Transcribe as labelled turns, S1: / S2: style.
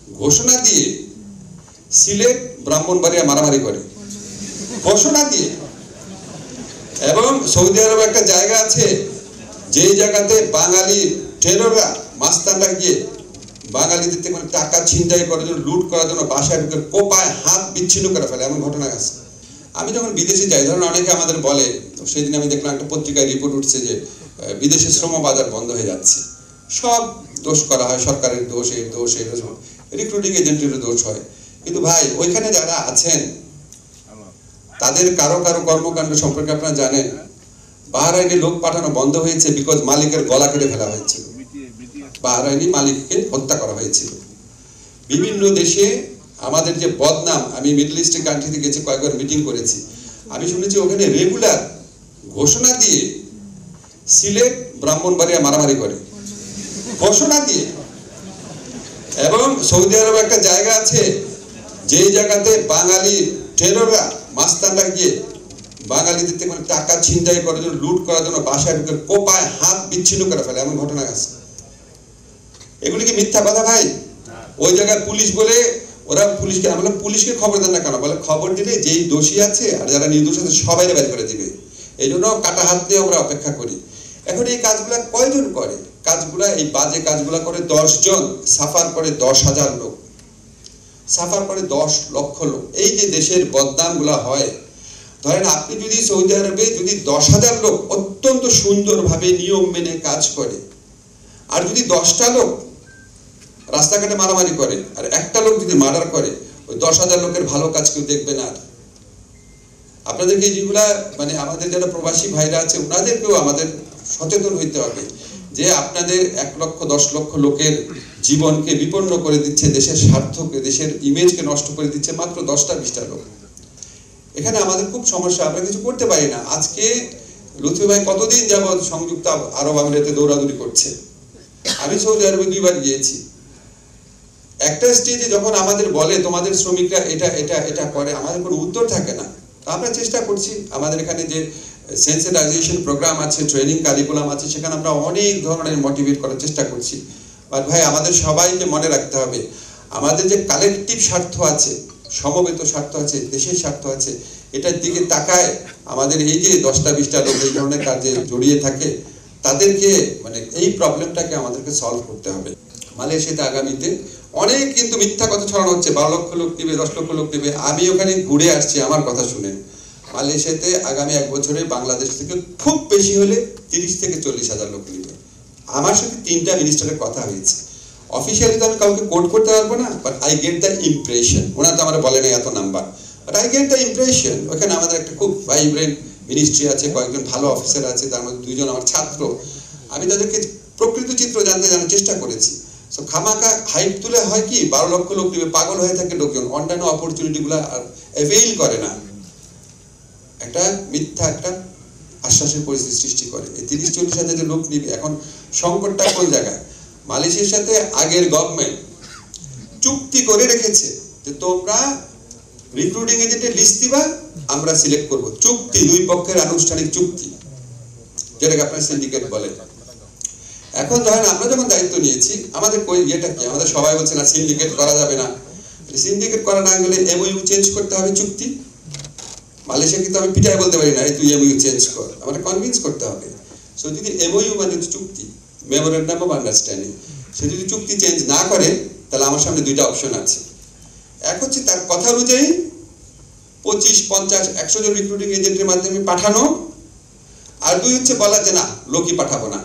S1: ঘোষণা দিয়ে সিলেট ব্রাহ্মণবাড়িয়া মারামারি করে, ঘোষণা দিয়ে। এবং সৌদি আরবে একটা জায়গা আছে যেই জায়গাতে বাঙালি টেরররা মাস্তানরা গিয়ে বাঙালিদের থেকে টাকা ছিনতাই করার জন্য, লুট করার জন্য বাসায় ঢুকে কোপায় হাত বিচ্ছিন্ন করে ফেলে, এমন ঘটনা আছে। আমি যখন বিদেশে যাই, ধরুন অনেকে আমাদের বলে, সেদিন আমি দেখলাম একটা পত্রিকায় রিপোর্ট উঠছে যে বিদেশে শ্রম বাজার বন্ধ হয়ে যাচ্ছে, সব দোষ করা হয়, সরকারের দোষ, এর দোষ, এর দোষ, রিক্রুটিং এজেন্টের দোষ হয়। কিন্তু ভাই ওইখানে যারা আছেন তাদের কারো কারো কর্মকাণ্ড সম্পর্কে আপনারা জানেন। বাহরাইনে লোক পাঠানো বন্ধ হয়েছে বিকজ মালিকের গলা কেটে ফেলা হয়েছিল, বাহরাইনি মালিককে হত্যা করা হয়েছিল। বিভিন্ন দেশে আমাদের যে বদনাম, আমি মিডল ইস্টের কান্ট্রিতে গেছি, কয়েকবার মিটিং করেছি, আমি শুনেছি ওখানে রেগুলার ঘোষণা দিয়ে সিলেট ব্রাহ্মণবাড়িয়া মারামারি করে, ঘোষণা দিয়ে। এবং সৌদি আরবে একটা জায়গা আছে যেই জায়গাতে বাঙালি টেরররা মাস্তানরা গিয়ে বাঙালিদের থেকে টাকা ছিনতাই করার জন্য, লুট করার জন্য বাসায় ঢুকে কোপায় হাত বিচ্ছিন্ন করে ফেলে, এমন ঘটনা আছে। এগুলি কি মিথ্যা কথা ভাই? ওই জায়গায় পুলিশ বলে, ওরা পুলিশকে, আমরা পুলিশকে খবর দেন না কেন? বলে খবর দিলে যেই দোষী আছে আর যারা নির্দোষ আছে সবাই বের করে দিবে, এই জন্য কাটা হাত দিয়ে আমরা অপেক্ষা করি। এখন এই কাজগুলা কয়জন করে? কাজগুলা, এই বাজে কাজগুলা করে 10 জন, সাফার করে 10,000 লোক, সাফার করে 10 লক্ষ লোক। এই যে দেশের বদনামগুলা হয়, ধরেন আপনি যদি সৌদি আরবে যদি 10,000 লোক অত্যন্ত সুন্দরভাবে নিয়ম মেনে কাজ করে, আর যদি 10টা লোক রাস্তাঘাটে মারামারি করে, আর একটা লোক যদি মার্ডার করে, ওই 10,000 লোকের ভালো কাজ কেউ দেখবে না। আপনাদেরকে যেগুলা, মানে আমাদের যারা প্রবাসী ভাইরা আছে ওনাদেরকেও আমাদের সচেতন হইতে হবে যে আপনাদের 1 লক্ষ 10 লক্ষ লোকের জীবনকে বিপন্ন করে দিচ্ছে, দেশের স্বার্থকে, দেশের ইমেজকে নষ্ট করে দিচ্ছে মাত্র 10টা 20টা লোক। এখানে আমাদের খুব সমস্যা, আমরা কিছু করতে পারি না। আজকে লুৎফি ভাই কতদিন যাবত সংযুক্ত আরব আমিরাতে দৌড়াদৌড়ি করছে, আমি সৌদি আরবে 2 বার গিয়েছি। একটা স্টেজে যখন আমাদের বলে তোমাদের শ্রমিকরা এটা এটা এটা করে, আমাদের কোনো উত্তর থাকে না। আমরা চেষ্টা করছি, আমাদের এখানে যে সেন্সিটাইজেশন প্রোগ্রাম আছে, ট্রেনিং কারিকুলাম আছে, সেখানে আমরা অনেক ধরনের মোটিভেট করার চেষ্টা করছি। বাট ভাই আমাদের সবাইকে মনে রাখতে হবে, আমাদের যে কালেকটিভ স্বার্থ আছে, সমবেত স্বার্থ আছে, দেশের স্বার্থ আছে, এটার দিকে তাকায় আমাদের এই যে 10টা 20টা লোক এই ধরনের কাজে জড়িয়ে থাকে, তাদেরকে মানে এই প্রবলেমটাকে আমাদেরকে সলভ করতে হবে। মালয়েশিয়াতে আগামীতে অনেক কিন্তু মিথ্যা কথা ছড়ানো হচ্ছে, 12 লক্ষ লোক দিবে, 10 লক্ষ লোক দিবে। আমি ওখানে ঘুরে আসছি, আমার কথা শুনে, মালয়েশিয়াতে আগামী 1 বছরে বাংলাদেশ থেকে খুব বেশি হলে 30 থেকে 40,000 লোক নিবে। আমার সাথে 3টা মিনিস্টারের কথা হয়েছে, অফিসিয়ালি তো আমি কাউকে কোট করতে পারবো না, but I get the impression. ওরা তো আমরা বলে না এত number, but I get the impression. ওখানে আমাদের একটা খুব ভাইব্রেন্ট মিনিস্ট্রি আছে, কয়েকজন ভালো অফিসার আছে, তার মধ্যে 2 জন আমার ছাত্র। আমি তাদেরকে প্রকৃত চিত্র জানতে চেষ্টা করেছি। সো খামাকা হাইপ তুলে হয় কি, 12 লক্ষ লোক নিবে, পাগল হয়ে থাকে লোকজন, অন্যান্য অপরচুনিটিগুলো আর অ্যাভেইল করে না, একটা মিথ্যা একটা আশ্বাসের পরিস্থিতি সৃষ্টি করে। এই 30-40 হাজার লোক নিবে। এখন সংকটটা কোন জায়গায়? মালয়েশিয়ার সাথে আগের গভর্নমেন্ট চুক্তি করে রেখেছে যে তোমরা রিক্রুটিং এজেন্টের লিস্ট দিবা, আমরা সিলেক্ট করব। চুক্তি, 2 পক্ষের আনুষ্ঠানিক চুক্তি, যেটাকে আপনারা সিন্ডিকেট বলেন। এখন ধরেন আমরা যখন দায়িত্ব নিয়েছি, আমাদের ইয়েটা কি, আমাদের সবাই বলছে না সিন্ডিকেট করা যাবে না। সিন্ডিকেট করা না গেলে এমওইউ চেঞ্জ করতে হবে, চুক্তি। মালয়েশিয়া কিন্তু আমি পিটায় বলতে পারি না এই তুই এমওইউ চেঞ্জ কর, আমাকে কনভিন্স করতে হবে। সো যদি এমওইউ মানে চুক্তি, মেমোরেন্ডাম অফ আন্ডারস্ট্যান্ডিং, সে যদি চুক্তি চেঞ্জ না করে, তাহলে আমার সামনে 2টা অপশন আছে। এক হচ্ছে তার কথা অনুযায়ী 25, 50, 100 জন রিক্রুটিং এজেন্টের মাধ্যমে পাঠানো, আর 2 হচ্ছে বলা যে না, লোকই পাঠাবো না।